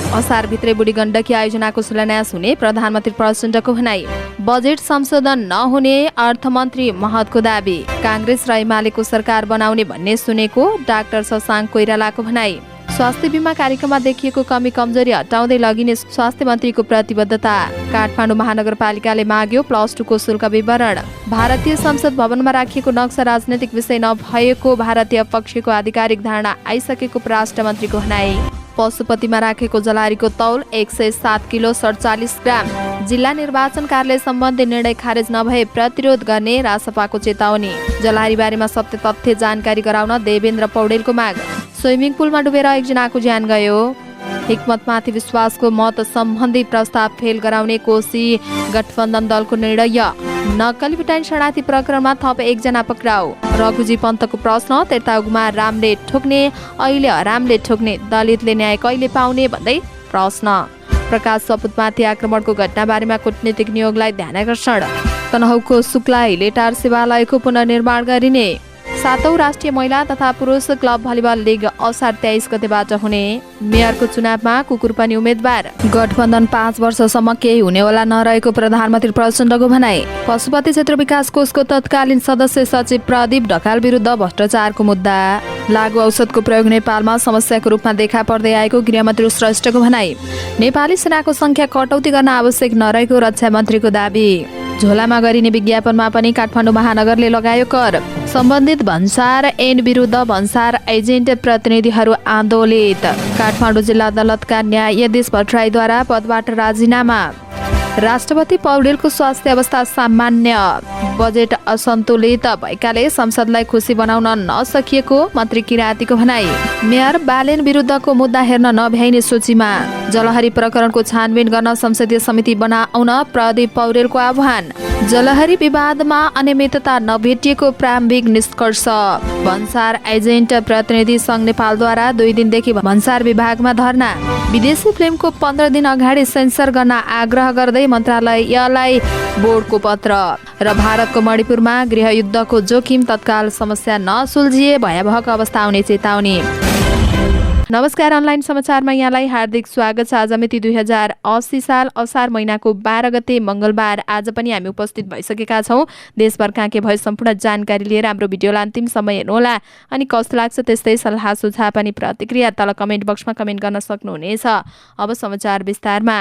असारभित्रै बुढी गण्डकी आयोजनाको शिलान्यास हुने प्रधानमन्त्री प्रचण्डको भनाई। बजेट संशोधन नहुने अर्थमन्त्री महतको दाबी। कांग्रेस र एमालेको सरकार बनाउने भन्ने सुनेको डाक्टर शशाङ्क कोइरालाको भनाई। स्वास्थ्य बीमा कार्यक्रममा देखिएको कमी कमजोरी हटाउँदै लगिने स्वास्थ्य मन्त्रीको प्रतिबद्धता। काठमाडौँ महानगरपालिकाले माग्यो +2 को शुल्क विवरण। भारतीय संसद भवनमा राखिएको नक्सा राजनैतिक विषय नभएको भारतीय पक्षको आधिकारिक धारणा आइसकेको परराष्ट्र मन्त्रीको भनाई। पशुपतिमा राखेको जलारीको तौल 107 किलो 47 ग्राम। जिल्ला निर्वाचन कार्यालय सम्बन्धी निर्णय खारेज नभए प्रतिरोध गर्ने रासपाको चेतावनी। जलारी बारेमा सत्य तथ्य जानकारी गराउन देवेन्द्र पौडेलको माग। स्विमिङ पुलमा डुबेर एकजनाको ज्यान गयो। हिक्मतमाथि विश्वासको मत सम्बन्धी प्रस्ताव फेल गराउने कोशी गठबन्धन दलको निर्णय। नक्कली बिटाइन शरणार्थी प्रकरणमा थप एकजना पक्राउ। रघुजी पन्तको प्रश्न तिर्ताउमा रामले ठोक्ने अहिले हरामले ठोक्ने दलितले न्याय कहिले पाउने भन्दै प्रश्न। प्रकाश सपुतमाथि आक्रमणको घटनाबारेमा कूटनीतिक नियोगलाई ध्यानकर्षण। तनहुको शुक्ला हिलेटार सेवालयको पुनर्निर्माण गरिने। 7औं राष्ट्रिय महिला तथा पुरुष क्लब भलिबल लिग असार 23 गतेबाट हुने। मेयरको चुनावमा कुकुर पनि उम्मेद्वार। गठबन्धन 5 वर्षसम्म केही हुनेवाला नरहेको प्रधानमन्त्री प्रचण्डको भनाई। पशुपति क्षेत्र विकास कोषको तत्कालीन सदस्य सचिव प्रदीप ढकाल विरुद्ध भ्रष्टाचारको मुद्दा। लागु औषधको प्रयोग नेपालमा समस्याको रूपमा देखा पर्दै आएको गृहमन्त्री श्रेष्ठको भनाई। नेपाली सेनाको संख्या कटौती गर्न आवश्यक नरहेको रक्षा मन्त्रीको दाबी। झोलामा गरिने विज्ञापनमा पनि काठमाडौँ महानगरले लगायो कर। सम्बन्धित भन्सार ऐन विरुद्ध भन्सार एजेन्ट प्रतिनिधिहरू आन्दोलित। काठमाडौँ जिल्ला अदालतका न्यायाधीश भट्टराईद्वारा पदबाट राजीनामा। राष्ट्रपति पौडेलको स्वास्थ्य अवस्था सामान्य। बजेट असन्तुलित भएकाले संसदलाई खुसी बनाउन नसकिएको मन्त्री किराँतीको भनाई। मेयर बालेन विरुद्धको मुद्दा हेर्न नभ्याइने सूचीमा। जलहरी प्रकरणको छानबिन गर्न संसदीय समिति बनाउन प्रदीप पौडेलको आह्वान। जलहरी विवादमा अनियमितता नभेटिएको प्रारम्भिक निष्कर्ष। भन्सार एजेन्ट प्रतिनिधि सङ्घ नेपालद्वारा 2 दिनदेखि भन्सार विभागमा धरना। विदेशी फिल्मको 15 दिन अगाडि सेन्सर गर्न आग्रह गर्दै मन्त्रालयलाई बोर्डको पत्र। र भारतको मणिपुरमा गृहयुद्धको जोखिम तत्काल समस्या नसुल्झिए भयावह अवस्था आउने चेतावनी। नमस्कार, अनलाइन समाचारमा यहाँलाई हार्दिक स्वागत छ। आज मिति 2080 साल असार महिनाको 12 गते मंगलबार। आज पनि हामी उपस्थित भइसकेका छौँ। देशभरका के भए सम्पूर्ण जानकारी लिएर हाम्रो भिडियोलाई अन्तिम समय हेर्नुहोला। अनि कस्तो लाग्छ त्यस्तै सल्लाह सुझाव अनि प्रतिक्रिया तल कमेन्ट बक्समा कमेन्ट गर्न सक्नुहुनेछ। अब समाचार विस्तारमा।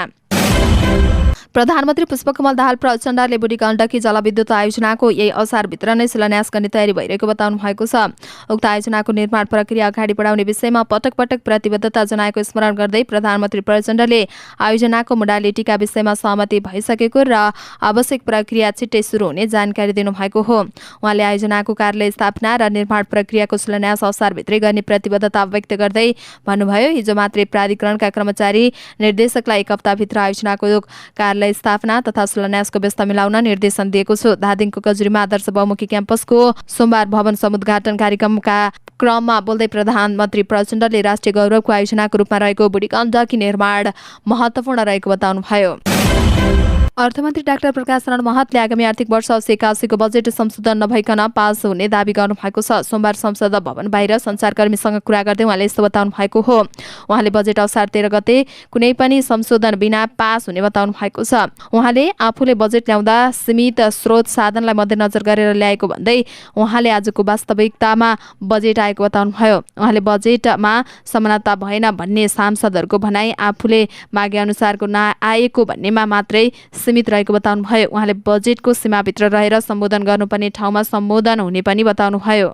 प्रधानमन्त्री पुष्पकमल दाहाल प्रचण्डले बुढी गण्डकी जलविद्युत आयोजनाको यही असारभित्र नै शिलान्यास गर्ने तयारी भइरहेको बताउनु भएको छ। उक्त आयोजनाको निर्माण प्रक्रिया अगाडि बढाउने विषयमा पटक पटक प्रतिबद्धता जनाएको स्मरण गर्दै प्रधानमन्त्री प्रचण्डले आयोजनाको मोडालिटीका विषयमा सहमति भइसकेको र आवश्यक प्रक्रिया छिट्टै सुरु हुने जानकारी दिनुभएको हो। उहाँले आयोजनाको कार्यालय स्थापना र निर्माण प्रक्रियाको शिलान्यास असारभित्रै गर्ने प्रतिबद्धता व्यक्त गर्दै भन्नुभयो, हिजो मात्रै प्राधिकरणका कर्मचारी निर्देशकलाई 1 हप्ताभित्र आयोजनाको कार्यालय स्थापना तथा शिलान्यासको व्यवस्था मिलाउन निर्देशन दिएको छु। धादिङको गजुरीमा आदर्श बहुमुखी क्याम्पसको सोमबार भवन समुद्घाटन कार्यक्रमका क्रममा बोल्दै प्रधानमन्त्री प्रचण्डले राष्ट्रिय गौरवको आयोजनाको रूपमा रहेको बुढी गण्डकी निर्माण महत्त्वपूर्ण रहेको बताउनुभयो। अर्थमन्त्री डाक्टर प्रकाश शरण महतले आगामी आर्थिक वर्ष 80-81 को बजेट संशोधन नभइकन पास हुने दावी गर्नुभएको छ। सोमबार संसद भवन बाहिर सञ्चारकर्मीसँग कुरा गर्दै उहाँले यस्तो बताउनु भएको हो। उहाँले बजेट असार 13 गते कुनै पनि संशोधन बिना पास हुने बताउनु भएको छ। उहाँले आफूले बजेट ल्याउँदा सीमित स्रोत साधनलाई मध्यनजर गरेर ल्याएको भन्दै उहाँले आजको वास्तविकतामा बजेट आएको बताउनुभयो। उहाँले बजेटमा समानता भएन भन्ने सांसदहरूको भनाई आफूले मागे अनुसारको नआएको भन्नेमा मात्रै सीमित रहेको बताउनुभयो। उहाँले बजेटको सीमाभित्र रहेर सम्बोधन गर्नुपर्ने ठाउँमा सम्बोधन हुने पनि बताउनुभयो।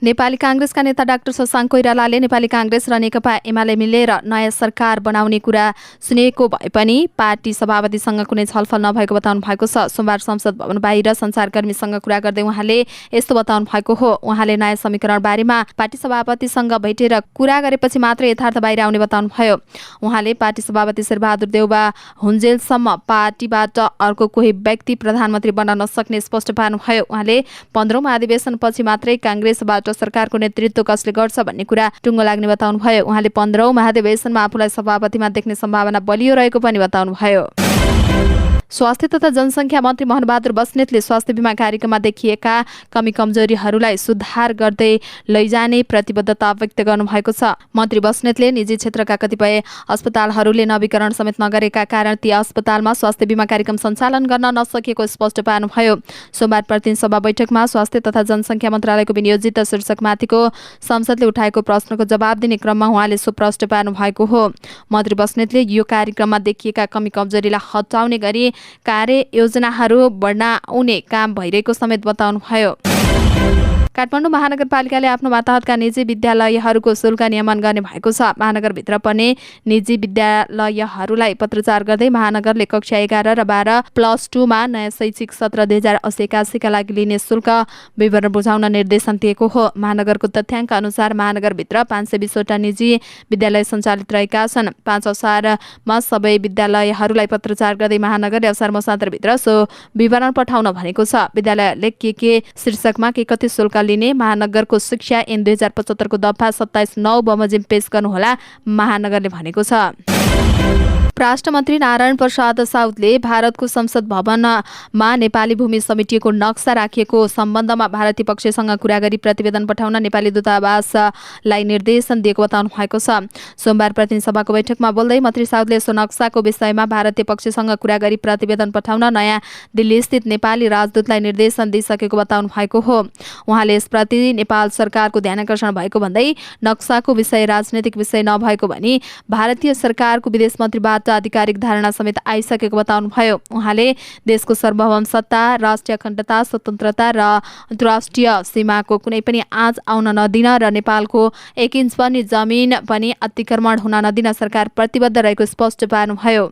नेपाली कांग्रेसका नेता डाक्टर शशाङ्क कोइरालाले नेपाली कांग्रेस र नेकपा एमाले मिलेर नयाँ सरकार बनाउने कुरा सुनेको भए पनि पार्टी सभापतिसँग कुनै छलफल नभएको बताउनु भएको छ। सोमबार संसद भवन बाहिर सञ्चारकर्मीसँग कुरा गर्दै उहाँले यस्तो बताउनु भएको हो। उहाँले नयाँ समीकरण बारेमा पार्टी सभापतिसँग भेटेर कुरा गरेपछि मात्र यथार्थ बाहिर आउने बताउनु भयो। उहाँले पार्टी सभापति शेरबहादुर देउवा हुन्जेलसम्म पार्टीबाट अर्को कोही व्यक्ति प्रधानमन्त्री बन्न नसक्ने स्पष्ट पार्नुभयो। उहाँले 15औं महाधिवेशन पछि मात्रै कांग्रेसबाट सरकारको नेतृत्व कसले गर्छ भन्ने कुरा टुङ्गो लाग्ने बताउनु भयो। उहाँले 15औं महाधिवेशनमा आफूलाई सभापतिमा देख्ने सम्भावना बलियो रहेको पनि बताउनु भयो। स्वास्थ्य तथा जनसङ्ख्या मन्त्री मोहनबहादुर बस्नेतले स्वास्थ्य बीमा कार्यक्रममा देखिएका कमी कमजोरीहरूलाई सुधार गर्दै लैजाने प्रतिबद्धता व्यक्त गर्नुभएको छ। मन्त्री बस्नेतले निजी क्षेत्रका कतिपय अस्पतालहरूले नवीकरण समेत नगरेका कारण ती अस्पतालमा स्वास्थ्य बीमा कार्यक्रम सञ्चालन गर्न नसकिएको स्पष्ट पार्नुभयो। सोमबार प्रतिनिधि सभा बैठकमा स्वास्थ्य तथा जनसङ्ख्या मन्त्रालयको विनियोजित शीर्षकमाथिको संसदले उठाएको प्रश्नको जवाब दिने क्रममा उहाँले सो प्रश्न पार्नु भएको हो। मन्त्री बस्नेतले यो कार्यक्रममा देखिएका कमी कमजोरीलाई हटाउने गरी कार्ययोजनाहरू बनाउने काम भइरहेको समेत बताउनुभयो। काठमाडौँ महानगरपालिकाले आफ्नो वाताहतका निजी विद्यालयहरूको शुल्क नियमन गर्ने भएको छ। महानगरभित्र पर्ने निजी विद्यालयहरूलाई पत्रचार गर्दै महानगरले कक्षा 11 र 12+2मा नयाँ शैक्षिक सत्र 2080-81 लागि लिने शुल्क विवरण बुझाउन निर्देशन दिएको हो। महानगरको तथ्याङ्क अनुसार महानगरभित्र 520वटा निजी विद्यालय सञ्चालित रहेका छन्। 5 असारमा सबै विद्यालयहरूलाई पत्रचार गर्दै महानगरले असार मसान्तरभित्र सो विवरण पठाउन भनेको छ। विद्यालयले के शीर्षकमा के कति शुल्क लिने महानगरको शिक्षा ऐन 2075 को दफा 27(9) बमोजिम पेश गर्नुहोला महानगरले भनेको छ। परराष्ट्र मन्त्री नारायण प्रसाद साउदले भारतको संसद भवनमा नेपाली भूमि समेटिएको नक्सा राखिएको सम्बन्धमा भारतीय पक्षसँग कुरा गरी प्रतिवेदन पठाउन नेपाली दूतावासलाई निर्देशन दिएको बताउनु भएको छ। सोमबार प्रतिनिधि सभाको बैठकमा बोल्दै मन्त्री साउदले सो नक्साको विषयमा भारतीय पक्षसँग कुरा गरी प्रतिवेदन पठाउन नयाँ दिल्ली स्थित नेपाली राजदूतलाई निर्देशन दिइसकेको बताउनु भएको हो। उहाँले यसप्रति नेपाल सरकारको ध्यानकर्षण भएको भन्दै नक्साको विषय राजनैतिक विषय नभएको भनी भारतीय सरकारको विदेश मन्त्रीबाट आधिकारिक धारणा समेत आइसकेको बताउनुभयो। उहाँले देशको सार्वभौम सत्ता, राष्ट्रिय अखण्डता, स्वतन्त्रता र अन्तर्राष्ट्रिय सीमाको कुनै पनि आँच आउन नदिन र नेपालको 1 इन्च पनि जमिन पनि अतिक्रमण हुन नदिन सरकार प्रतिबद्ध रहेको स्पष्ट पार्नुभयो।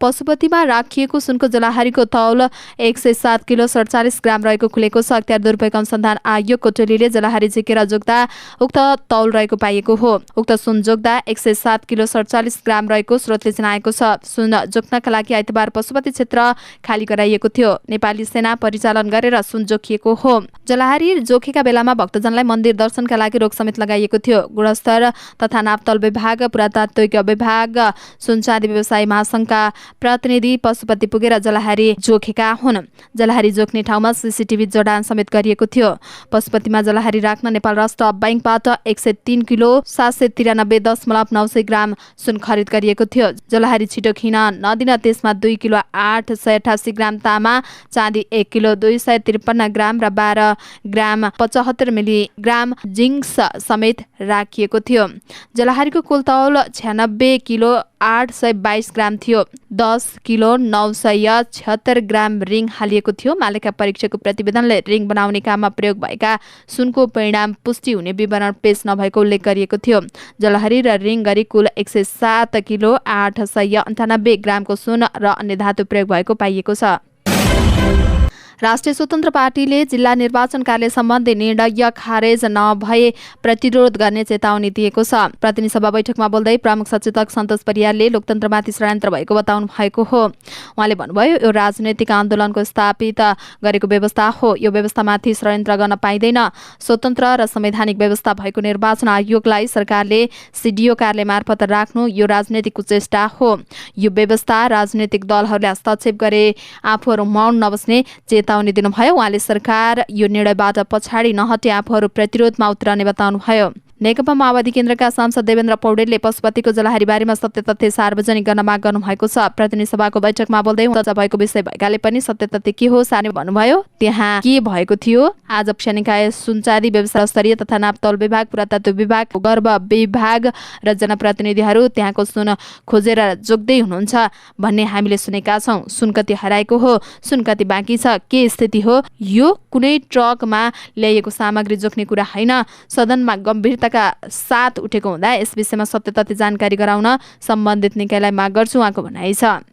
पशुपतिमा राखिएको सुनको जलाहारीको तौल 107 किलो 47 ग्राम रहेको खुलेको छ। अख्तियार दुरुपयोग अनुसन्धान आयोगको टोलीले जलाहारी झिकेर जोग्दा उक्त तौल रहेको पाइएको हो। उक्त सुन जोग्दा 107 किलो 47 ग्राम रहेको स्रोतले जनाएको छ। सुन जोख्नका लागि आइतबार पशुपति क्षेत्र खाली गराइएको थियो। नेपाली सेना परिचालन गरेर सुन जोखिएको हो। जलाहारी जोखेका बेलामा भक्तजनलाई मन्दिर दर्शनका लागि रोक समेत लगाइएको थियो। गुणस्तर तथा नापतोल विभाग, पुरातात्विक विभाग, सुनचाँदी व्यवसायी महासङ्घका प्रतिनिधि पशुपति पुगेर जलाहारी जोखेका हुन्। जलाहारी जोख्ने ठाउँमा सीसीटीभी जडान समेत गरिएको थियो। पशुपतिमा जलाहारी राख्न नेपाल राष्ट्र बैंकबाट 103 किलो 793.900 ग्राम सुन खरिद गरिएको थियो। जलाहारी छिटो खिन नदिन त्यसमा 2 किलो 888 ग्राम तामा, चाँदी 1 किलो 253 ग्राम र 12 ग्राम 75 मिलिग्राम जिङ्क समेत राखिएको थियो। जलाहारीको कुल तौल 96 किलो 822 ग्राम थियो। 10 किलो 976 ग्राम रिङ हालिएको थियो। मालिका परीक्षकको प्रतिवेदनले रिङ बनाउने काममा प्रयोग भएका सुनको परिणाम पुष्टि हुने विवरण पेश नभएको उल्लेख गरिएको थियो। जलाहारी र रिङ गरी कुल 107 किलो 898 ग्रामको सुन र अन्य धातु प्रयोग भएको पाइएको छ। राष्ट्रिय स्वतन्त्र पार्टीले जिल्ला निर्वाचन कार्यालय सम्बन्धी निर्णय खारेज नभए प्रतिरोध गर्ने चेतावनी दिएको छ। प्रतिनिधि सभा बैठकमा बोल्दै प्रमुख सचेतक सन्तोष परियारले लोकतन्त्रमाथि षड्यन्त्र भएको बताउनु भएको हो। उहाँले भन्नुभयो, यो राजनैतिक आन्दोलनको स्थापित गरेको व्यवस्था हो। यो व्यवस्थामाथि षड्यन्त्र गर्न पाइँदैन। स्वतन्त्र र संवैधानिक व्यवस्था भएको निर्वाचन आयोगलाई सरकारले सिडिओ कार्यालय मार्फत राख्नु यो राजनैतिक कुचेष्टा हो। यो व्यवस्था राजनैतिक दलहरूले हस्तक्षेप गरे आफूहरू मौन नबस्ने चेतावनी दिनुभयो। उहाँले सरकार यो निर्णयबाट पछाडि नहटे आफूहरू प्रतिरोधमा उत्रने बताउनुभयो। नेकपा माओवादी केन्द्रका सांसद देवेन्द्र पौडेलले पशुपतिको जलाहारी बारेमा सत्य तथ्य सार्वजनिक गर्न माग गर्नुभएको छ। प्रतिनिधि सभाको बैठकमा बोल्दै चर्चा भएको विषय भएकाले पनि सत्य तथ्य के हो सार्ने भन्नुभयो। त्यहाँ के भएको थियो? आज निकाय, सुनचाँदी व्यवसाय स्तरीय तथा नापतौल विभाग, पुरातत्व विभाग, गर्भ विभाग र जनप्रतिनिधिहरू त्यहाँको सुन खोजेर जोग्दै हुनुहुन्छ भन्ने हामीले सुनेका छौँ। सुन कति हराएको हो, सुन कति बाँकी छ, के स्थिति हो, यो कुनै ट्रकमा ल्याइएको सामग्री जोख्ने कुरा होइन। सदनमा गम्भीरता साथ उठेको हुँदा यस विषयमा सत्य तथ्य जानकारी गराउन सम्बन्धित निकायलाई माग गर्छु, उहाँको भनाइ छ।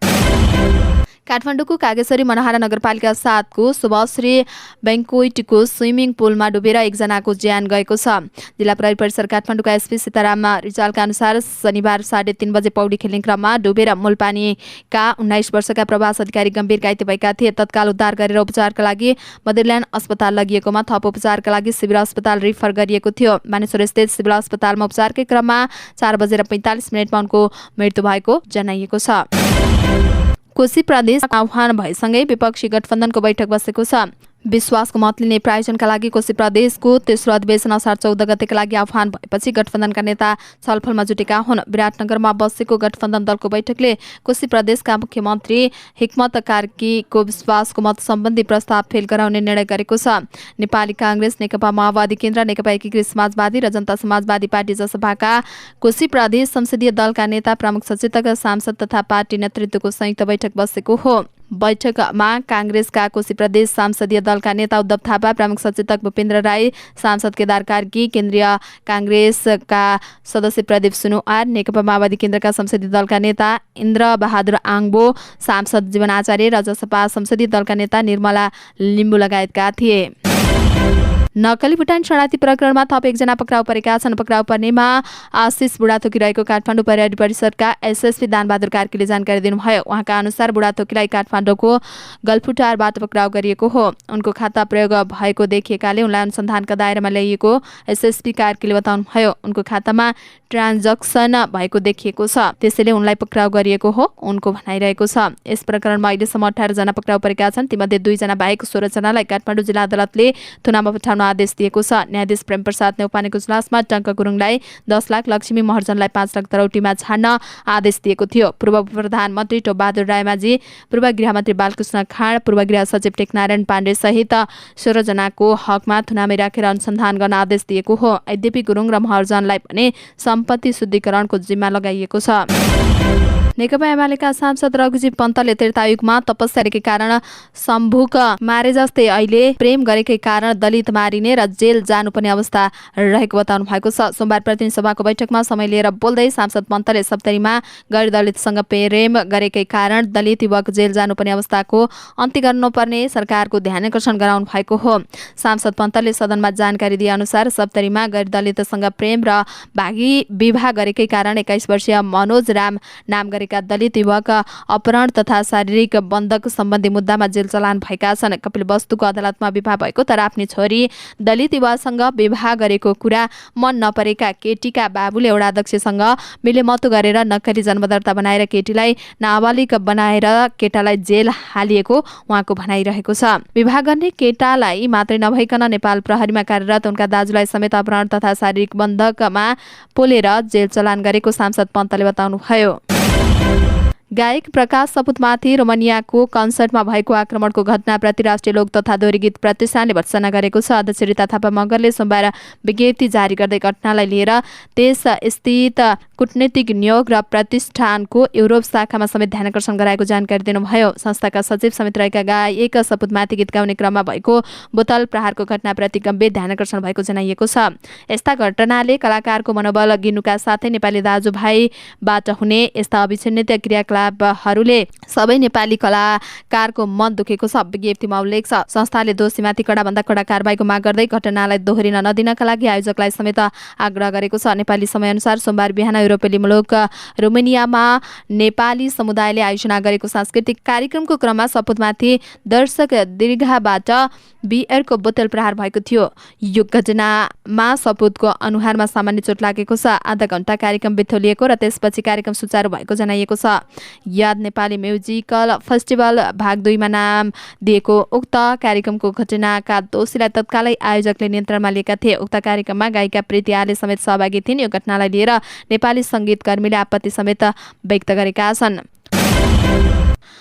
काठमाडौँको कागेश्वरी मनोहरा नगरपालिका 7 को शुभश्री बैंक्वेटको स्विमिङ पुलमा डुबेर एकजनाको ज्यान गएको छ। जिल्ला प्रहरी परिसर काठमाडौँका एसपी सीताराम रिजालका अनुसार शनिबार 3:30 बजे पौडी खेल्ने क्रममा डुबेर मूलपानीका 19 वर्षका प्रवास अधिकारी गम्भीर घाइते भएका थिए। तत्काल उद्धार गरेर उपचारका लागि मदरल्यान्ड अस्पताल लगिएकोमा थप उपचारका लागि सिभिल अस्पताल रिफर गरिएको थियो। मानेश्वर स्थित सिभिल अस्पतालमा उपचारकै क्रममा 4:45 उनको मृत्यु भएको जनाइएको छ। कोशी प्रदेश आह्वान भएसँगै विपक्षी गठबन्धनको बैठक बसेको छ। विश्वासको मत लिने प्रायोजनका लागि कोशी प्रदेशको तेस्रो अधिवेशन असार 14 गतेका लागि आह्वान भएपछि गठबन्धनका नेता छलफलमा जुटेका हुन्। विराटनगरमा बसेको गठबन्धन दलको बैठकले कोशी प्रदेशका मुख्यमन्त्री हिक्मत कार्कीको विश्वासको मत सम्बन्धी प्रस्ताव फेल गराउने निर्णय गरेको छ। नेपाली कांग्रेस, नेकपा माओवादी केन्द्र, नेकपा एकीकृत समाजवादी र जनता समाजवादी पार्टी जसपाका कोशी प्रदेश संसदीय दलका नेता, प्रमुख सचेतक, सांसद तथा पार्टी नेतृत्वको संयुक्त बैठक बसेको हो। बैठकमा कांग्रेसका कोशी प्रदेश संसदीय दलका नेता उद्धव थापा, प्रमुख सचेतक भूपेन्द्र राई, सांसद केदार कार्की, केन्द्रीय कांग्रेसका सदस्य प्रदीप सुनुवार, नेकपा माओवादी केन्द्रका संसदीय दलका नेता इन्द्र बहादुर आङबो, सांसद जीवन आचार्य र जसपा संसदीय दलका नेता निर्मला लिम्बू लगायतका थिए। नक्कली भुटान शरणार्थी प्रकरणमा थप एकजना पक्राउ परेका छन्। पक्राउ पर्नेमा आशिष बुढाथोकी रहेको काठमाडौँ प्रहरी परिसरका एसएसपी दानबहादुर कार्कीले जानकारी दिनुभयो। उहाँका अनुसार बुढाथोकीलाई काठमाडौँको गल्फुटारबाट पक्राउ गरिएको हो। उनको खाता प्रयोग भएको देखिएकाले उनलाई अनुसन्धानका दायरामा ल्याइएको एसएसपी कार्कीले बताउनुभयो। उनको खातामा ट्रान्जक्सन भएको देखिएको छ, त्यसैले उनलाई पक्राउ गरिएको हो उनको भनाइरहेको छ। यस प्रकरणमा अहिलेसम्म 18 जना पक्राउ परेका छन्। तीमध्ये 2 जना बाहेक 16 जनालाई काठमाडौँ जिल्ला अदालतले थुनामा पठाउन आदेश दिएको छ। न्यायाधीश प्रेम प्रसाद न्यौपानेको इजलासमा टङ्क गुरुङलाई 10 लाख, लक्ष्मी महर्जनलाई 5 लाख तरौटीमा छाड्न आदेश दिएको थियो। पूर्व प्रधानमन्त्री टोपबहादुर रायमाझी, पूर्व गृहमन्त्री बालकृष्ण खाँड, पूर्व गृह सचिव टेकनारायण पाण्डे सहित 16 जनाको हकमा थुनामै राखेर अनुसन्धान गर्न आदेश दिएको हो। यद्यपि गुरुङ र महर्जनलाई पनि सम्पत्ति शुद्धिकरणको जिम्मा लगाइएको छ। नेकपा एमालेका सांसद रघुजी पन्तले त्रेतायुगमा तपस्याकै कारण सम्भुक मारे जस्तै अहिले प्रेम गरेकै कारण दलित मारिने र जेल जानुपर्ने अवस्था रहेको बताउनु भएको छ। सोमबार प्रतिनिधि सभाको बैठकमा समय लिएर बोल्दै सांसद पन्तले सप्तरीमा गैर दलितसँग प्रेम गरेकै कारण दलित युवक जेल जानुपर्ने अवस्थाको अन्त्य गर्नुपर्ने सरकारको ध्यानकर्षण गराउनु भएको हो। सांसद पन्तले सदनमा जानकारी दिए अनुसार सप्तरीमा गैर दलितसँग प्रेम र भागी विवाह गरेकै कारण 21 वर्षीय मनोज राम नाम दलित युवक अपहरण तथा शारीरिक बन्धक सम्बन्धी मुद्दामा जेल चलान भएका छन्। कपिलवस्तुको अदालतमा विवाह भएको तर आफ्नी छोरी दलित युवासँग विवाह गरेको कुरा मन नपरेका केटीका बाबुले एउटा अध्यक्षसँग मिलेमतो गरेर नक्कली जन्मदर्ता बनाएर केटीलाई नाबालिग बनाएर केटालाई जेल हालिएको उहाँको भनाइरहेको छ। विवाह गर्ने केटालाई मात्रै नभइकन नेपाल प्रहरीमा कार्यरत उनका दाजुलाई समेत अपहरण तथा शारीरिक बन्धकमा पोलेर जेल चलान गरेको सांसद पन्तले बताउनुभयो। गायक प्रकाश सपुतमाथि रोमानियाको कन्सर्टमा भएको आक्रमणको घटनाप्रति राष्ट्रिय लोक तथा दोहोरी गीत प्रतिष्ठानले भर्त्सना गरेको छ। अध्यक्ष रीता थापा मगरले सोमबार विज्ञप्ति जारी गर्दै घटनालाई लिएर देश स्थित कूटनीतिक नियोग र प्रतिष्ठानको युरोप शाखामा समेत ध्यानकर्षण गराएको जानकारी दिनुभयो। संस्थाका सचिव समेत रहेका गायक सपुतमाथि गीत गाउने क्रममा भएको बोतल प्रहारको घटनाप्रति गम्भीर ध्यानकर्षण भएको जनाइएको छ। यस्ता घटनाले कलाकारको मनोबल गिर्नुका साथै नेपाली दाजुभाइबाट हुने यस्ता अविच्छिन्नित क्रियाकलापहरूले सबै नेपाली कलाकारको मन दुखेको छ। विज्ञप्तिमा उल्लेख छ, संस्थाले दोषीमाथि कडाभन्दा कडा कारबाहीको माग गर्दै घटनालाई दोहोरिन नदिनका लागि आयोजकलाई समेत आग्रह गरेको छ। नेपाली समयअनुसार सोमबार बिहान युरोपेली मुलुक रोमानियामा नेपाली समुदायले आयोजना गरेको सांस्कृतिक कार्यक्रमको क्रममा सपुतमाथि दर्शक दीर्घाबाट बियरको बोतल प्रहार भएको थियो। यो घटनामा सपुतको अनुहारमा सामान्य चोट लागेको छ। आधा घण्टा कार्यक्रम बिथोलिएको र त्यसपछि कार्यक्रम सुचारू भएको जनाइएको छ। याद नेपाली म्युजिकल फेस्टिभल भाग 2 मा नाम दिएको उक्त कार्यक्रमको घटनाका दोषीलाई तत्कालै आयोजकले नियन्त्रणमा लिएका थिए। उक्त कार्यक्रममा गायिका प्रीति आले समेत सहभागी थिइन्। यो घटनालाई लिएर नेपाली सङ्गीतकर्मीले आपत्ति समेत व्यक्त गरेका छन्।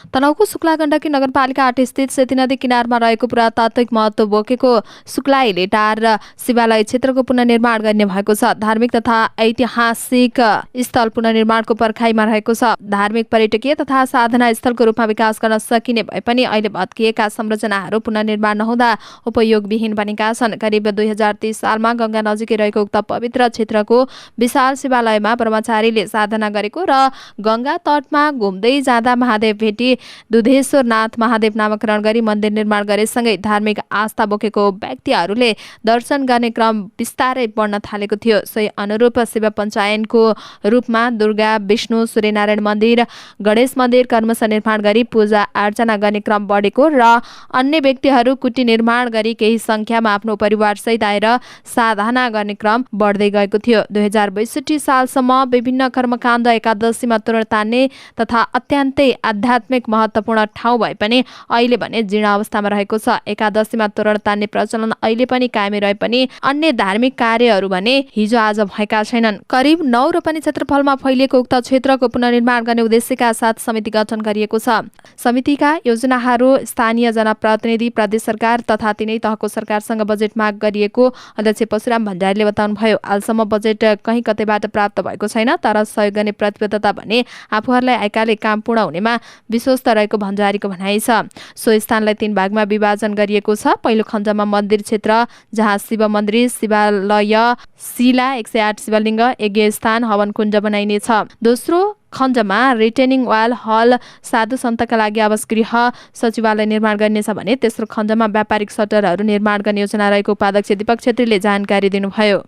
तनहुँको शुक्ला गण्डकी नगरपालिका 8 स्थित सेती नदी किनारमा रहेको पुरातात्विक महत्त्व बोकेको शुक्ला हिलेटार शिवालय क्षेत्रको पुनर्निर्माण गर्ने भएको छ। धार्मिक तथा ऐतिहासिक स्थल पुनर्निर्माणको पर्खाइमा रहेको छ। धार्मिक, पर्यटकीय तथा साधना स्थलको रूपमा विकास गर्न सकिने भए पनि अहिले भत्किएका संरचनाहरू पुनर्निर्माण नहुँदा उपयोगविहीन बनेका छन्। करिब 2030 सालमा गङ्गा नजिकै रहेको उक्त पवित्र क्षेत्रको विशाल शिवालयमा ब्रह्मचारीले साधना गरेको र गङ्गा तटमा घुम्दै जाँदा महादेव भेटी दुधेश्वरनाथ महादेव नामकरण गरी मन्दिर निर्माण गरेसँगै धार्मिक आस्था बोकेको व्यक्तिहरूले दर्शन गर्ने क्रम बिस्तारै बढ्न थालेको थियो। सोही अनुरूप शिव पञ्चायनको रूपमा दुर्गा, विष्णु, सूर्यनारायण मन्दिर, गणेश मन्दिर क्रमशः निर्माण गरी पूजा आर्चना गर्ने क्रम बढेको र अन्य व्यक्तिहरू कुटी निर्माण गरी केही सङ्ख्यामा आफ्नो परिवारसहित आएर साधना गर्ने क्रम बढ्दै गएको थियो। 2062 सालसम्म विभिन्न कर्मकाण्ड, एकादशीमा तोरण तान्ने तथा अत्यन्तै आध्यात्मिक आध्यात्मिक महत्त्वपूर्ण ठाउँ भए पनि अहिले भने जीर्ण अवस्थामा रहेको छ। एकादशीमा तोरण तान्ने प्रचलन अहिले पनि कायमै रहे पनि अन्य धार्मिक कार्यहरू भने हिजो आज भएका छैनन्। करिब 9 रोपनी क्षेत्रफलमा फैलिएको उक्त क्षेत्रको पुनर्निर्माण गर्ने उद्देश्यका साथ समिति गठन गरिएको छ। समितिका योजनाहरू स्थानीय जनप्रतिनिधि, प्रदेश सरकार तथा तिनै तहको सरकारसँग बजेट माग गरिएको अध्यक्ष परशुराम भण्डारीले बताउनुभयो। हालसम्म बजेट कहीँ कतैबाट प्राप्त भएको छैन, तर सहयोग गर्ने प्रतिबद्धता भने आफूहरूलाई आएकाले काम पूर्ण हुनेमा विश्वस्त रहेको भण्डारीको भनाइ छ। सो स्थानलाई 3 भागमा विभाजन गरिएको छ। पहिलो खण्डमा मन्दिर क्षेत्र, जहाँ शिव मन्दिर, शिवालय, शिला, 108 शिवलिङ्ग, यज्ञ स्थान, हवन कुण्ड बनाइनेछ। दोस्रो खण्डमा रिटेनिङ वाल, हल, साधु सन्तका लागि आवास गृह, सचिवालय निर्माण गरिनेछ भने तेस्रो खण्डमा व्यापारिक सटरहरू निर्माण गर्ने योजना रहेको उपाध्यक्ष दीपक छेत्रीले जानकारी दिनुभयो।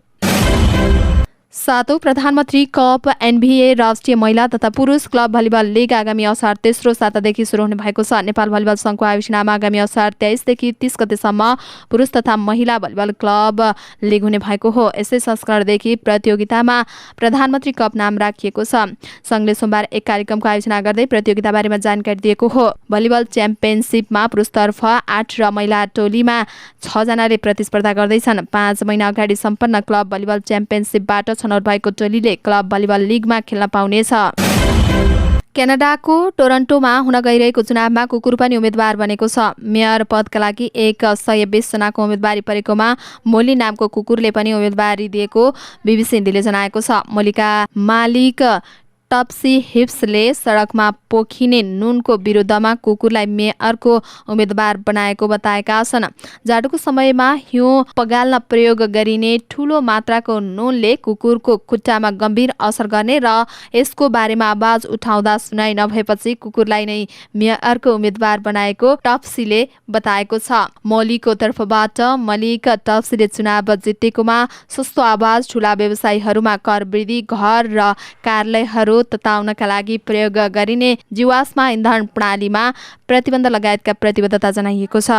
7औं प्रधानमन्त्री कप एनबिए राष्ट्रिय महिला तथा पुरुष क्लब भलिबल लिग आगामी असार तेस्रो सातादेखि सुरु हुने भएको छ। नेपाल भलिबल संघको आयोजनामा आगामी असार 23 देखि 30 गतेसम्म पुरुष तथा महिला भलिबल क्लब लिग हुने भएको हो। यसै संस्करणदेखि प्रतियोगितामा प्रधानमन्त्री कप नाम राखिएको छ। संघले सोमबार एक कार्यक्रमको आयोजना गर्दै प्रतियोगिता बारेमा जानकारी दिएको हो। भलिबल च्याम्पियनसिपमा पुरुषतर्फ 8 र महिला टोलीमा 6 जनाले प्रतिस्पर्धा गर्दैछन्। 5 महिना अगाडि सम्पन्न क्लब भलिबल च्याम्पियनसिपबाट छनौट भएको टोलीले क्लब भलिबल लिगमा खेल्न पाउनेछ। क्यानाडाको टोरन्टोमा हुन गइरहेको चुनावमा कुकुर पनि उम्मेद्वार बनेको छ। मेयर पदका लागि 120 जनाको उम्मेदवारी परेकोमा मोली नामको कुकुरले पनि उम्मेदवारी दिएको बीबीसी हिन्दीले जनाएको छ। मोलीका मालिक टप्सी हिप्सले सडकमा पोखिने नुनको विरुद्धमा कुकुरलाई मेयरको उम्मेदवार बनाएको बताएका छन्। जाडोको समयमा हिउँ पगाल्न प्रयोग गरिने ठूलो मात्राको नुनले कुकुरको खुट्टामा गम्भीर असर गर्ने र यसको बारेमा आवाज उठाउँदा सुनाइ नभएपछि कुकुरलाई नै मेयरको उम्मेदवार बनाएको टप्सीले बताएको छ। मोलीको तर्फबाट मलिक टप्सीले चुनाव जितेकोमा सस्तो आवाज, ठूला व्यवसायीहरूमा कर वृद्धि, घर र कार्यालयहरू तताउनका लागि प्रयोग गरिने जीवाश्म इन्धन प्रणालीमा प्रतिबन्ध लगायतका प्रतिबद्धता जनाइएको छ।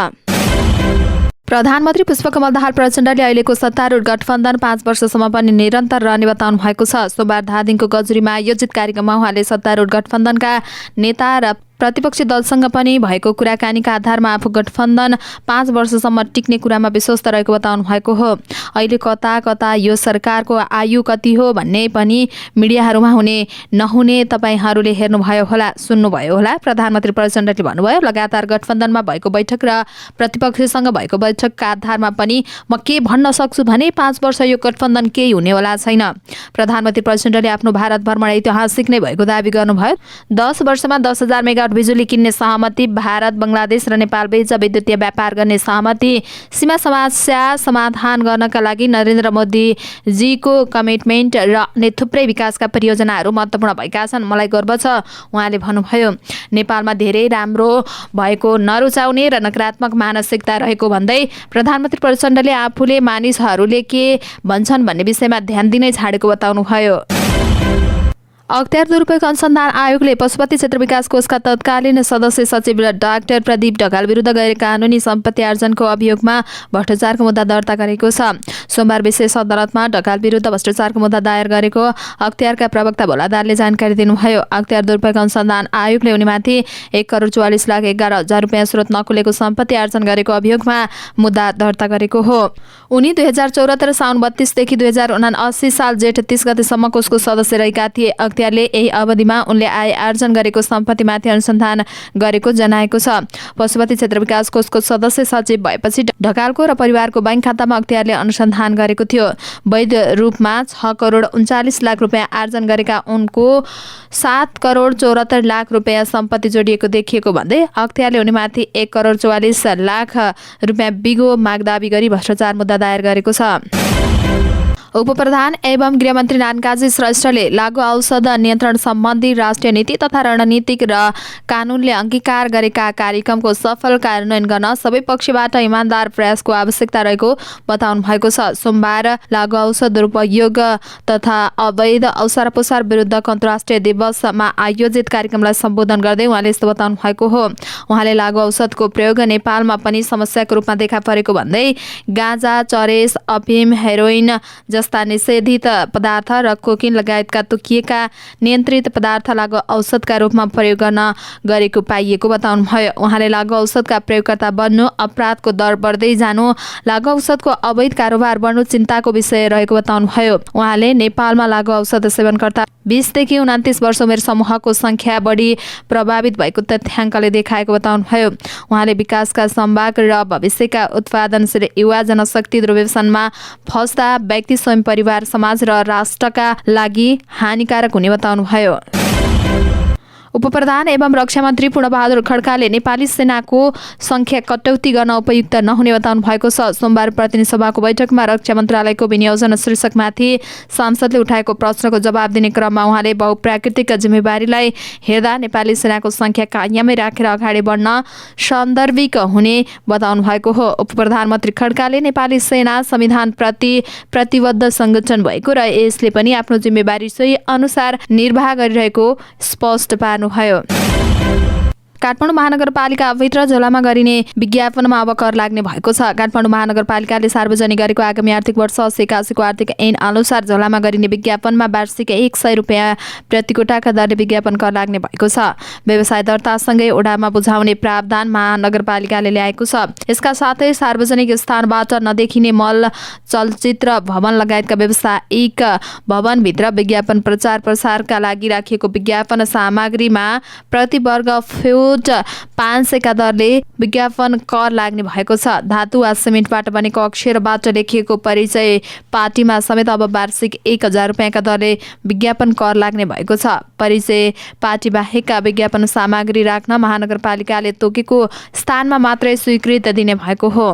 प्रधानमन्त्री पुष्पकमल दाहाल प्रचण्डले अहिलेको सत्तारूढ गठबन्धन 5 वर्षसम्म पनि निरन्तर रहने बताउनु भएको छ। सोमबार धादिङको गजुरीमा आयोजित कार्यक्रममा उहाँले सत्तारूढ गठबन्धनका नेता र प्रतिपक्षी दलसँग पनि भएको कुराकानीका आधारमा आफू गठबन्धन 5 वर्षसम्म टिक्ने कुरामा विश्वस्त रहेको बताउनु भएको हो। अहिले कता कता यो सरकारको आयु कति हो भन्ने पनि मिडियाहरूमा हुने नहुने तपाईहरूले हेर्नुभयो होला, सुन्नुभयो होला। प्रधानमन्त्री प्रचण्डले भन्नुभयो, लगातार गठबन्धनमा भएको बैठक र प्रतिपक्षसँग भएको बैठकका आधारमा पनि म के भन्न सक्छु भने 5 वर्ष यो गठबन्धन केही हुनेवाला छैन। प्रधानमन्त्री प्रचण्डले आफ्नो भारत भ्रमण ऐतिहासिक नै भएको दावी गर्नुभयो। 10 वर्षमा 10,000 मेगावाट बिजुली किन्ने सहमति, भारत, बङ्गलादेश र नेपाल बीच विद्युतीय व्यापार गर्ने सहमति, सीमा समस्या समाधान गर्नका लागि नरेन्द्र मोदीजीको कमिटमेन्ट र अन्य थुप्रै विकासका परियोजनाहरू महत्त्वपूर्ण भएका छन्। मलाई गर्व छ, उहाँले भन्नुभयो। नेपालमा धेरै राम्रो भएको नरुचाउने र नकारात्मक मानसिकता रहेको भन्दै प्रधानमन्त्री प्रचण्डले आफूले मानिसहरूले के भन्छन् भन्ने विषयमा ध्यान दिनै छाडेको बताउनुभयो। अख्तियार दुरुपयोग अनुसन्धान आयोगले पशुपति क्षेत्र विकास कोषका तत्कालीन सदस्य सचिव डाक्टर प्रदीप ढकाल विरुद्ध गैर कानुनी सम्पत्ति आर्जनको अभियोगमा भ्रष्टाचारको मुद्दा दर्ता गरेको छ। सोमबार विशेष अदालतमा ढकाल विरुद्ध भ्रष्टाचारको मुद्दा दायर गरेको अख्तियारका प्रवक्ता भोलादारले जानकारी दिनुभयो। अख्तियार दुरुपयोग अनुसन्धान आयोगले उनीमाथि 1,44,11,000 रुपियाँ स्रोत नखुलेको सम्पत्ति आर्जन गरेको अभियोगमा मुद्दा दर्ता गरेको हो। उनी 2074 साउन 32 देखि 2079 साल जेठ 30 गतेसम्म कोषको सदस्य रहेका थिए। अख्तियारले यही अवधिमा उनले आय आर्जन गरेको सम्पत्तिमाथि अनुसन्धान गरेको जनाएको छ। पशुपति क्षेत्र विकास कोषको सदस्य सचिव भएपछि ढकालको र परिवारको बैंक खातामा अख्तियारले अनुसन्धान गरेको थियो। वैध रूपमा 6,39,00,000 रुपियाँ आर्जन गरेका उनको 7,74,00,000 रुपियाँ सम्पत्ति जोडिएको देखिएको भन्दै अख्तियारले उनीमाथि 1,44,00,000 रुपियाँ बिगो माग दाबी गरी भ्रष्टाचार मुद्दा दायर गरेको छ। उपप्रधान एवं गृहमन्त्री नारायण श्रेष्ठले लागू औषध नियन्त्रण सम्बन्धी राष्ट्रिय नीति तथा रणनीतिक र कानुनले अंगीकार गरेका कार्यक्रमको सफल कार्यान्वयन गर्न सबै पक्षबाट इमानदार प्रयासको आवश्यकता रहेको बताउनु भएको छ। सोमबार लागू औषध दुरुपयोग तथा अवैध औषधोपचार विरुद्धको अन्तर्राष्ट्रिय दिवसमा आयोजित कार्यक्रमलाई सम्बोधन गर्दै उहाँले यस्तो बताउनु भएको हो। उहाँले लागू औषधको प्रयोग नेपालमा पनि समस्याको रूपमा देखा परेको भन्दै गाँजा, चरेस, अफिम, हेरोइन जस्ता निषेधित पदार्थ र कोकिन लगायतका तोकिएका नियन्त्रित पदार्थ लागु औषधका रूपमा प्रयोग गर्न गरेको पाइएको बताउनुभयो। उहाँले लागु औषधका प्रयोगकर्ता बन्नु, अपराधको दर बढ्दै जानु, लागु औषधको अवैध कारोबार बढ्नु चिन्ताको विषय रहेको बताउनुभयो। उहाँले नेपालमा लागु औषध सेवनकर्ता 20 देखि 29 वर्ष उमेर समूहको संख्या बढी प्रभावित भएको तथ्याङ्कले देखाएको बताउनुभयो। उहाँले विकासका सम्भाग र भविष्यका उत्पादनशील युवा जनशक्ति दुर्व्यसनमा फस्दा व्यक्ति, स्वयं, परिवार, समाज र राष्ट्रका लागि हानिकारक हुने बताउनुभयो। उपप्रधान एवं रक्षा मन्त्री पूर्णबहादुर खड्काले नेपाली सेनाको संख्या कटौती गर्न उपयुक्त नहुने बताउनु भएको छ। सोमबार प्रतिनिधि सभाको बैठकमा रक्षा मन्त्रालयको विनियोजन शीर्षकमाथि सांसदले उठाएको प्रश्नको जवाब दिने क्रममा उहाँले बहुप्राकृतिक जिम्मेवारीलाई हेर्दा नेपाली सेनाको संख्या कायमै राखेर अगाडि बढ्न सान्दर्भिक हुने बताउनु भएको हो। उपप्रधानमन्त्री खड्काले नेपाली सेना संविधानप्रति प्रतिबद्ध संगठन भएको र यसले पनि आफ्नो जिम्मेवारी सोही अनुसार निर्वाह गरिरहेको स्पष्ट पार्नुभयो। काठमाडौँ महानगरपालिकाभित्र झोलामा गरिने विज्ञापनमा अब कर लाग्ने भएको छ। काठमाडौँ महानगरपालिकाले सार्वजनिक गरेको आगामी आर्थिक वर्ष 80-81 को आर्थिक ऐन अनुसार झोलामा गरिने विज्ञापनमा वार्षिक 100 रुपियाँ प्रतिकोटाका दरले विज्ञापन कर लाग्ने भएको छ। व्यवसाय दर्तासँगै ओडामा बुझाउने प्रावधान महानगरपालिकाले ल्याएको छ। यसका साथै सार्वजनिक स्थानबाट नदेखिने मल, चलचित्र भवन लगायतका व्यवसायिक भवनभित्र विज्ञापन प्रचार प्रसारका लागि राखिएको विज्ञापन सामग्रीमा प्रति वर्ग फुट 500 का दरले विज्ञापन कर लाग्ने भएको छ। धातु वा सिमेन्टबाट बनेको अक्षरबाट लेखिएको परिचय पाटीमा समेत अब वार्षिक 1000 रुपियाँका दरले विज्ञापन कर लाग्ने भएको छ। परिचय पाटी बाहेकका विज्ञापन सामग्री राख्न महानगरपालिकाले तोकेको स्थानमा मात्रै स्वीकृति दिने भएको हो।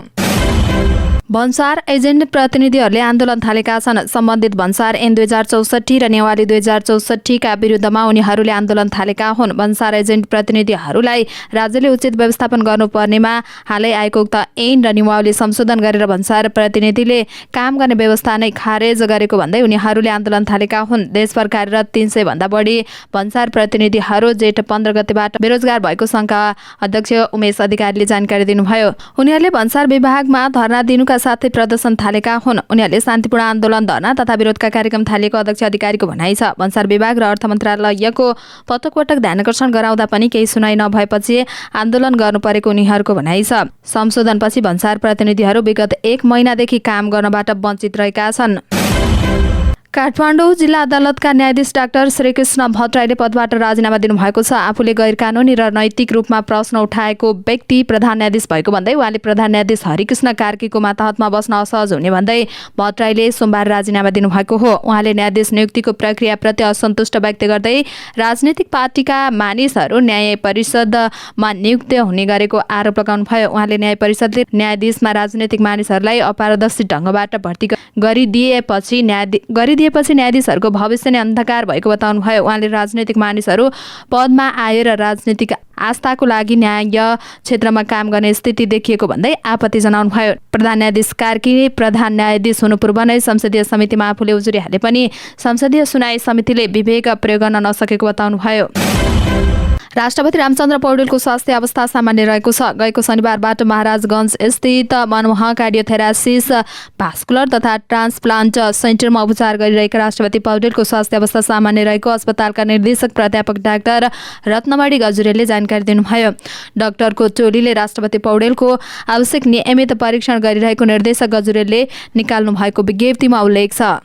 भन्सार एजेन्ट प्रतिनिधिहरूले आन्दोलन थालेका छन्। सम्बन्धित भन्सार ऐन 2064 र नेवारी 2064 का विरुद्धमा उनीहरूले आन्दोलन थालेका हुन्। भन्सार एजेन्ट प्रतिनिधिहरूलाई राज्यले उचित व्यवस्थापन गर्नुपर्नेमा हालै आएको उक्त ऐन र नियमावली संशोधन गरेर भन्सार प्रतिनिधिले काम गर्ने व्यवस्था नै खारेज गरेको भन्दै उनीहरूले आन्दोलन थालेका हुन्। देशभर कार्यरत 300 भन्दा बढी भन्सार प्रतिनिधिहरू जेठ 15 गतेबाट बेरोजगार भएको सङ्घका अध्यक्ष उमेश अधिकारीले जानकारी दिनुभयो। उनीहरूले भन्सार विभागमा धरना दिनुका साथै प्रदर्शन थालेका हुन्। उनीहरूले शान्तिपूर्ण आन्दोलन, धरना तथा विरोधका कार्यक्रम थालेको अध्यक्ष अधिकारीको भनाइ छ। भन्सार विभाग र अर्थ मन्त्रालयको पटक पटक ध्यानकर्षण गराउँदा पनि केही सुनाइ नभएपछि आन्दोलन गर्नु परेको उनीहरूको भनाइ छ। संशोधनपछि भन्सार प्रतिनिधिहरू विगत 1 महिनादेखि काम गर्नबाट वञ्चित रहेका छन्। काठमाडौँ जिल्ला अदालतका न्यायाधीश डाक्टर श्रीकृष्ण भट्टराईले पदबाट राजीनामा दिनुभएको छ। आफूले गैर कानुनी र नैतिक रूपमा प्रश्न उठाएको व्यक्ति प्रधान न्यायाधीश भएको भन्दै उहाँले प्रधान न्यायाधीश हरिकृष्ण कार्कीको मातहतमा बस्न असहज हुने भन्दै भट्टराईले सोमबार राजीनामा दिनुभएको हो। उहाँले न्यायाधीश नियुक्तिको प्रक्रियाप्रति असन्तुष्ट व्यक्त गर्दै राजनीतिक पार्टीका मानिसहरू न्याय परिषदमा नियुक्त हुने गरेको आरोप लगाउनुभयो। उहाँले न्याय परिषदले न्यायाधीशमा राजनीतिक मानिसहरूलाई अपारदर्शी ढङ्गबाट भर्ती गरिदिएपछि न्यायाधीशहरूको भविष्य नै अन्धकार भएको बताउनुभयो। उहाँले राजनीतिक मानिसहरू पदमा आए र राजनीतिक आस्थाको लागि न्याय क्षेत्रमा काम गर्ने स्थिति देखिएको भन्दै आपत्ति जनाउनुभयो। प्रधान न्यायाधीश कार्की प्रधान न्यायाधीश हुनु पूर्व नै संसदीय समितिमा आफूले उजुरी हाले पनि संसदीय सुनाई समितिले विवेक प्रयोग गर्न नसकेको बताउनुभयो। राष्ट्रपति रामचन्द्र पौडेलको स्वास्थ्य अवस्था सामान्य रहेको छ। गएको शनिबारबाट महाराजगञ्ज स्थित मनमोहन कार्डियोथेरासिस भास्कुलर तथा ट्रान्सप्लान्ट सेन्टरमा उपचार गरिरहेका राष्ट्रपति पौडेलको स्वास्थ्य अवस्था सामान्य रहेको अस्पतालका निर्देशक प्राध्यापक डाक्टर रत्नमाडी गजुरेलले जानकारी दिनुभयो। डाक्टरको टोलीले राष्ट्रपति पौडेलको आवश्यक नियमित परीक्षण गरिरहेको निर्देशक गजुरेलले निकाल्नु भएको विज्ञप्तिमा उल्लेख छ।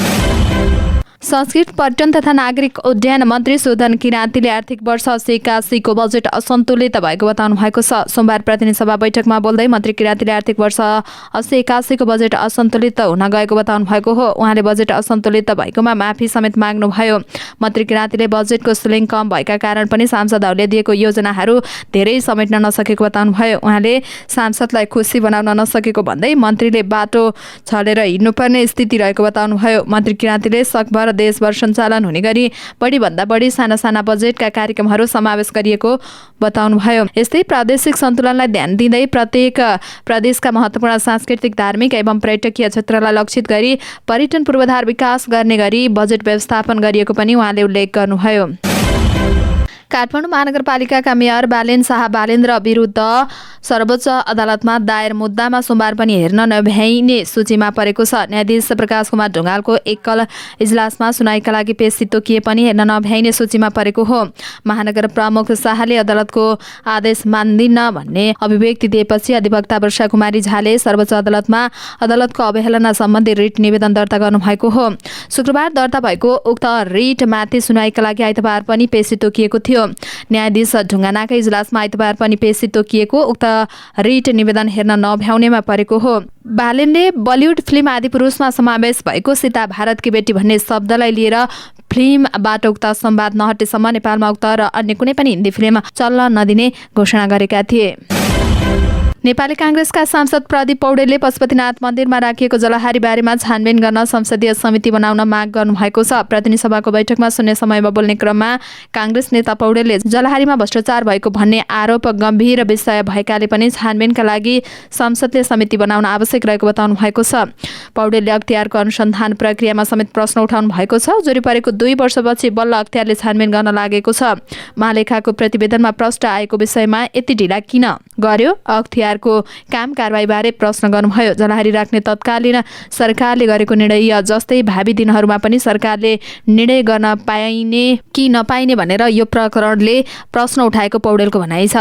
संस्कृत पर्यटन तथा नागरिक उड्डयन मन्त्री सुदन किराँतीले आर्थिक वर्ष 80-81 को बजेट असन्तुलित भएको बताउनु भएको छ। सोमबार प्रतिनिधि सभा बैठकमा बोल्दै मन्त्री किराँतीले आर्थिक वर्ष 80-81 को बजेट असन्तुलित हुन गएको बताउनु भएको हो। उहाँले बजेट असन्तुलित भएकोमा माफी समेत माग्नुभयो। मन्त्री किराँतीले बजेटको सिलिङ कम भएका कारण पनि सांसदहरूले दिएको योजनाहरू धेरै समेट्न नसकेको बताउनु भयो। उहाँले सांसदलाई खुसी बनाउन नसकेको भन्दै मन्त्रीले बाटो छलेर हिँड्नुपर्ने स्थिति रहेको बताउनु भयो। मन्त्री किराँतीले सकभर देशभर सञ्चालन हुने गरी बढीभन्दा बढी साना साना बजेटका कार्यक्रमहरू समावेश गरिएको बताउनुभयो। यस्तै प्रादेशिक सन्तुलनलाई ध्यान दिँदै प्रत्येक प्रदेशका महत्त्वपूर्ण सांस्कृतिक, धार्मिक एवं पर्यटकीय क्षेत्रलाई लक्षित गरी पर्यटन पूर्वाधार विकास गर्ने गरी बजेट व्यवस्थापन गरिएको पनि उहाँले उल्लेख गर्नुभयो। काठमाडौँ महानगरपालिकाका मेयर बालेन शाह बालेन्द्र विरुद्ध सर्वोच्च अदालतमा दायर मुद्दामा सोमबार पनि हेर्न नभ्याइने सूचीमा परेको छ। न्यायाधीश प्रकाश कुमार ढुङ्गालको एकल इजलासमा सुनाइका लागि पेशी तोकिए पनि हेर्न नभ्याइने सूचीमा परेको हो। महानगर प्रमुख शाहले अदालतको आदेश मान्दिन भन्ने अभिव्यक्ति दिएपछि अधिवक्ता वर्षा कुमारी झाले सर्वोच्च अदालतमा अदालतको अवहेलना सम्बन्धी रिट निवेदन दर्ता गर्नुभएको हो। शुक्रबार दर्ता भएको उक्त रिटमाथि सुनाइका लागि आइतबार पनि पेशी तोकिएको थियो। न्यायाधीश ढुङ्गानाकै इजलासमा आइतबार पनि पेशी तोकिएको उक्त रिट निवेदन हेर्न नभ्याउनेमा परेको हो। बालेनले बलिउड फिल्म आदिपुरुषमा समावेश भएको सीता भारतकी बेटी भन्ने शब्दलाई लिएर फिल्मबाट उक्त संवाद नहटेसम्म नेपालमा उक्त र अन्य कुनै पनि हिन्दी फिल्म चल्न नदिने घोषणा गरेका थिए। नेपाली कांग्रेसका सांसद प्रदीप पौडेलले पशुपतिनाथ मन्दिरमा राखिएको जलहारी बारेमा छानबिन गर्न संसदीय समिति बनाउन माग गर्नुभएको छ। प्रतिनिधि सभाको बैठकमा शून्य समयमा बोल्ने क्रममा कांग्रेस नेता पौडेलले जलहारीमा भ्रष्टाचार भएको भन्ने आरोप गम्भीर विषय भएकाले पनि छानबिनका लागि संसदले समिति बनाउन आवश्यक रहेको बताउनु भएको छ। पौडेलले अख्तियारको अनुसन्धान प्रक्रियामा समेत प्रश्न उठाउनु भएको छ। जोरी परेको 2 वर्षपछि बल्ल अख्तियारले छानबिन गर्न लागेको छ। महालेखाको प्रतिवेदनमा प्रश्न आएको विषयमा यति ढिला किन गर्यो? अख्तियारको काम कारबाहीबारे प्रश्न गर्नुभयो। जलहारी राख्ने तत्कालीन सरकारले गरेको निर्णय जस्तै भावी दिनहरूमा पनि सरकारले निर्णय गर्न पाइने कि नपाइने भनेर यो प्रकरणले प्रश्न उठाएको पौडेलको भनाइ छ।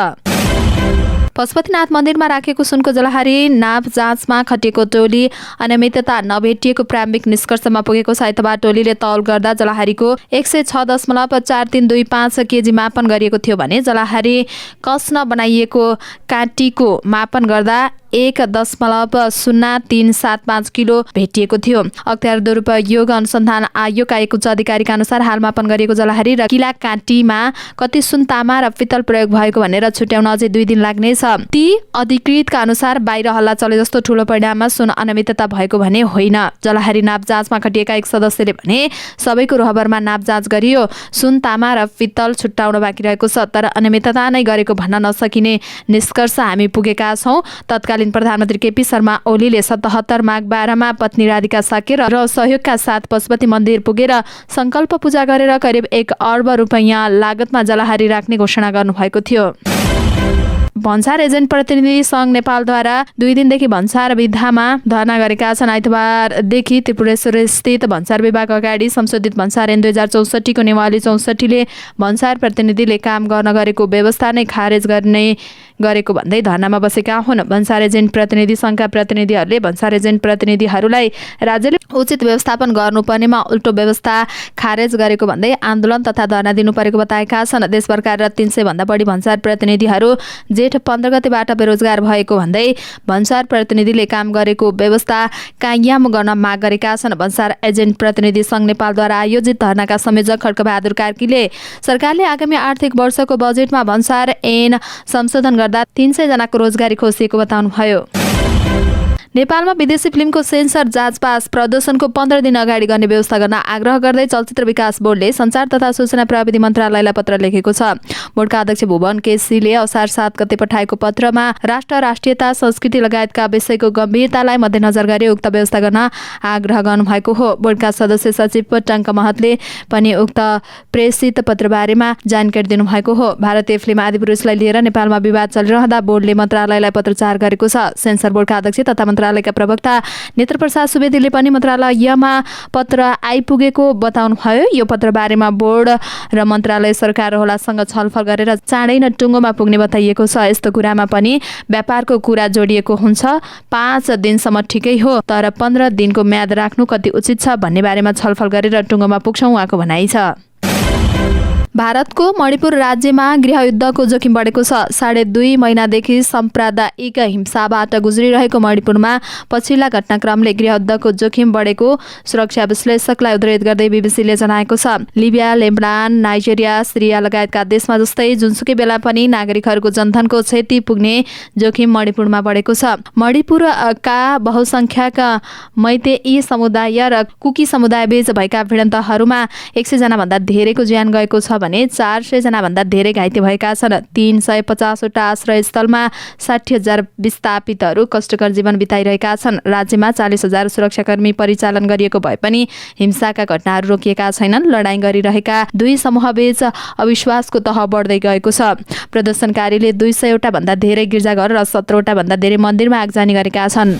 पशुपतिनाथ मन्दिरमा राखेको सुनको जलहारी नाप जाँचमा खटिएको टोली अनियमितता नभेटिएको प्रारम्भिक निष्कर्षमा पुगेको छ। आइतबार टोलीले तौल गर्दा जलहारीको 106.4325 केजी मापन गरिएको थियो भने जलहारी कस्न बनाइएको काँटीको मापन गर्दा 1.0375 किलो भेटिएको थियो। अख्तियार दुरुपयोग अनुसन्धान आयोगका एक उच्च अधिकारीका अनुसार हाल मापन गरिएको जलहारी र किला काँटीमा कति सुन तामा र पित्तल प्रयोग भएको भनेर छुट्याउन अझै 2 दिन लाग्नेछ। ती अधिकृतका अनुसार बाहिर हल्ला चले जस्तो ठूलो परिणाममा सुन अनियमितता भएको भने होइन। जलहारी नाप जाँचमा खटिएका एक सदस्यले भने सबैको रोहबरमा नाप जाँच गरियो, सुन तामा र पित्तल छुट्याउन बाँकी रहेको छ, तर अनियमितता नै गरेको भन्न नसकिने निष्कर्ष हामी पुगेका छौँ। तत्कालीन प्रधानमन्त्री केपी शर्मा ओलीले 77 माघ 12 मा पत्नी राधिका साके र सहयोगका साथ पशुपति मन्दिर पुगेर संकल्प पूजा गरेर करिब 1 अर्ब रुपैयाँ लागतमा जलहारी राख्ने घोषणा गर्नुभएको थियो। भन्सार एजेन्ट प्रतिनिधि सङ्घ नेपालद्वारा 2 दिनदेखि भन्सार विधामा धरना गरेका छन्। आइतबारदेखि त्रिपुरेश्वर स्थित भन्सार विभाग अगाडि संशोधित भन्सार ऐन 2064 को नेवाली 64ले भन्सार प्रतिनिधिले काम गर्न गरेको व्यवस्था नै खारेज गरेको भन्दै धरनामा बसेका हुन्। भन्सार एजेन्ट प्रतिनिधि सङ्घका प्रतिनिधिहरूले भन्सार एजेन्ट प्रतिनिधिहरूलाई राज्यले उचित व्यवस्थापन गर्नुपर्नेमा उल्टो व्यवस्था खारेज गरेको भन्दै आन्दोलन तथा धरना दिनु परेको बताएका छन्। देशभर कार्यरत 300 भन्दा बढी भन्सार प्रतिनिधिहरू जेठ 15 गतेबाट बेरोजगार भएको भन्दै भन्सार प्रतिनिधिले काम गरेको व्यवस्था कायम गर्न माग गरेका छन्। भन्सार एजेन्ट प्रतिनिधि सङ्घ नेपालद्वारा आयोजित धरनाका संयोजक खड्कबहादुर कार्कीले सरकारले आगामी आर्थिक वर्षको बजेटमा भन्सार ऐन संशोधन गर्दा 300 जनाको रोजगारी खोजिएको बताउनुभयो। नेपालमा विदेशी फिल्मको सेन्सर जाँच पास प्रदर्शनको 15 दिन अगाडि गर्ने व्यवस्था गर्न आग्रह गर्दै चलचित्र विकास बोर्डले सञ्चार तथा सूचना प्रविधि मन्त्रालयलाई पत्र लेखेको छ। बोर्डका अध्यक्ष भुवन केसीले असार 7 गते पठाएको पत्रमा राष्ट्र, राष्ट्रियता, संस्कृति लगायतका विषयको गम्भीरतालाई मध्यनजर गरी उक्त व्यवस्था गर्न आग्रह गर्नुभएको हो। बोर्डका सदस्य सचिव टङ्क महतले पनि उक्त प्रेषित पत्रबारेमा जानकारी दिनुभएको हो। भारतीय फिल्म आदिपुरुषलाई लिएर नेपालमा विवाद चलिरहँदा बोर्डले मन्त्रालयलाई पत्रचार गरेको छ। सेन्सर बोर्डका अध्यक्ष तथा मन्त्रालयका प्रवक्ता नेत्रप्रसाद सुवेदीले पनि मन्त्रालयमा पत्र आइपुगेको बताउनुभयो। यो पत्र बारेमा बोर्ड र मन्त्रालय सरकार होलासँग छलफल गरेर चाँडै नै टुङ्गोमा पुग्ने बताइएको छ। यस्तो कुरामा पनि व्यापारको कुरा जोडिएको हुन्छ। 5 दिनसम्म ठिकै हो, तर 15 दिनको म्याद राख्नु कति उचित छ भन्ने बारेमा छलफल गरेर टुङ्गोमा पुग्छौँ, उहाँको भनाइ छ। भारतको मणिपुर राज्यमा गृहयुद्धको जोखिम बढेको छ। 2.5 महिनादेखि साम्प्रदायिक हिंसाबाट गुज्रिरहेको मणिपुरमा पछिल्ला घटनाक्रमले गृहयुद्धको जोखिम बढेको सुरक्षा विश्लेषकलाई उद्धृत गर्दै बीबीसीले जनाएको छ। लिबिया, लेबनान, नाइजेरिया, सिरिया लगायतका देशमा जस्तै जुनसुकै बेला पनि नागरिकहरूको जनधनको क्षति पुग्ने जोखिम मणिपुरमा बढेको छ। मणिपुरका बहुसंख्यक मैतेई समुदाय र कुकी समुदाय बीच भएका भिडन्तहरूमा 100 जना भन्दा धेरैको ज्यान गएको छ भने 400 जना भन्दा धेरै घाइते भएका छन्। 350 वटा आश्रय स्थलमा 60,000 विस्थापितहरू कष्टकर जीवन बिताइरहेका छन्। राज्यमा 40,000 सुरक्षाकर्मी परिचालन गरिएको भए पनि हिंसाका घटनाहरू रोकिएका छैनन्। लडाईँ गरिरहेका दुई समूहबीच अविश्वासको तह बढ्दै गएको छ। प्रदर्शनकारीले 200 वटा भन्दा धेरै गिर्जाघर र 17 वटा भन्दा धेरै मन्दिरमा आगजनी गरेका छन्।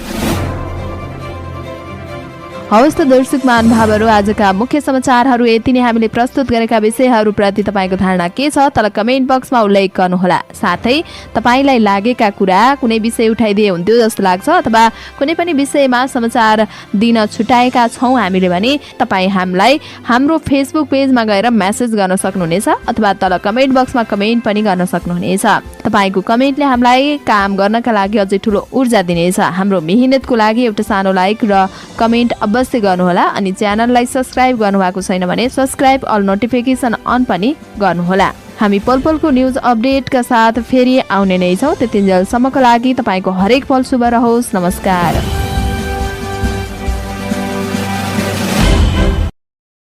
हवस् त दर्शक महानुभावहरू, आजका मुख्य समाचारहरू यति नै। हामीले प्रस्तुत गरेका विषयहरूप्रति तपाईँको धारणा के छ तल कमेन्ट बक्समा उल्लेख गर्नुहोला। साथै तपाईँलाई लागेका कुरा कुनै विषय उठाइदिए हुन्थ्यो जस्तो लाग्छ अथवा कुनै पनि विषयमा समाचार दिन छुटाएका छौँ हामीले भने तपाईँ हामीलाई हाम्रो फेसबुक पेजमा गएर मेसेज गर्न सक्नुहुनेछ अथवा तल कमेन्ट बक्समा कमेन्ट पनि गर्न सक्नुहुनेछ। तपाईँको कमेन्टले हामीलाई काम गर्नका लागि अझै ठुलो ऊर्जा दिनेछ। हाम्रो मेहनतको लागि एउटा सानो लाइक र कमेन्ट अवश्य गर्नुहोला। अनि च्यानललाई सब्स्क्राइब गर्नुभएको छैन भने सब्स्क्राइब अल नोटिफिकेसन अन पनि गर्नुहोला। हामी पलपलको न्युज अपडेटका साथ फेरि आउने नै छौँ। त्यतिन्जेलसम्मको लागि तपाईँको हरेक पल शुभ रहोस्। नमस्कार।